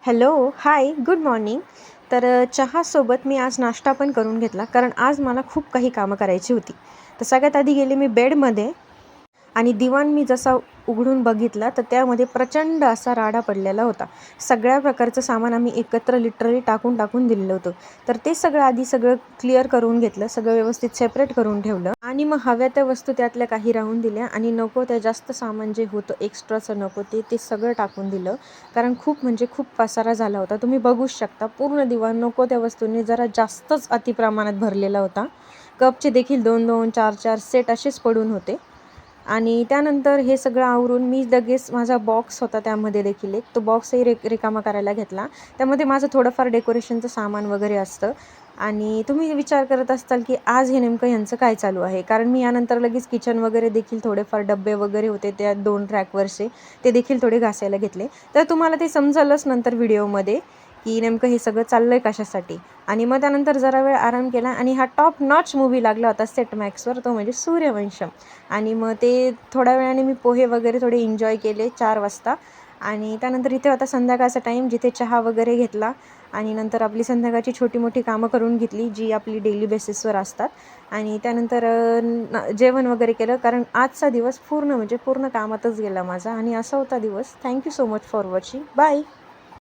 Hello, हाय, good morning. चहासोबत मी आज नाश्ता पण करून घेतला, कारण आज मला खूप काही कामं करायची होती. तर सगळ्यात आधी गेले मी बेडमध्ये आणि दिवाण मी जसा उघडून बघितला, तर त्यामध्ये प्रचंड असा राडा पडलेला होता. सगळ्या प्रकारचं सामान आम्ही एकत्र लिटरली टाकून दिलेलं होतं. तर ते सगळं क्लिअर करून घेतलं, सगळं व्यवस्थित सेपरेट करून ठेवलं आणि मग हव्या त्या वस्तू त्यातल्या काही राहून दिल्या आणि नको त्या जास्त सामान जे होतं एक्स्ट्राचं नको ते सगळं टाकून दिलं. कारण खूप म्हणजे खूप पसारा झाला होता. तुम्ही बघूच शकता, पूर्ण दिवाण नको त्या वस्तूंनी जरा जास्तच अतिप्रमाणात भरलेला होता. कपचे देखील 2-2, 4-4 सेट असेच पडून होते. आणि त्यानंतर हे सगळं आवरून मी लगेच माझा बॉक्स होता त्यामध्ये देखील तो बॉक्सही रिकामा करायला घेतला. त्यामध्ये माझं थोडंफार डेकोरेशनचं सामान वगैरे असतं. आणि तुम्ही विचार करत असताल की आज हे नेमकं ह्यांचं काय चालू आहे, कारण मी यानंतर लगेच किचन वगैरे देखील थोडेफार डब्बे वगैरे होते त्या 2 रॅकवरचे, ते देखील थोडे घासायला घेतले. तर तुम्हाला ते समजलंच नंतर व्हिडिओमध्ये की नेमकं हे सगळं चाललंय कशासाठी. आणि मग त्यानंतर जरा वेळ आराम केला आणि हा टॉप नॉच मूव्ही लागला होता सेट मॅक्सवर, तो म्हणजे सूर्यवंशम. आणि मग ते थोड्या वेळाने मी पोहे वगैरे थोडे एन्जॉय केले 4 वाजता. आणि त्यानंतर इथे होता संध्याकाळचा टाईम, जिथे चहा वगैरे घेतला आणि नंतर आपली संध्याकाळची छोटी-मोठी कामं करून घेतली, जी आपली डेली बेसिसवर असतात. आणि त्यानंतर जेवण वगैरे केलं, कारण आजचा दिवस पूर्ण म्हणजे पूर्ण कामातच गेला माझा. आणि असा होता दिवस. Thank you so much for watching. Bye.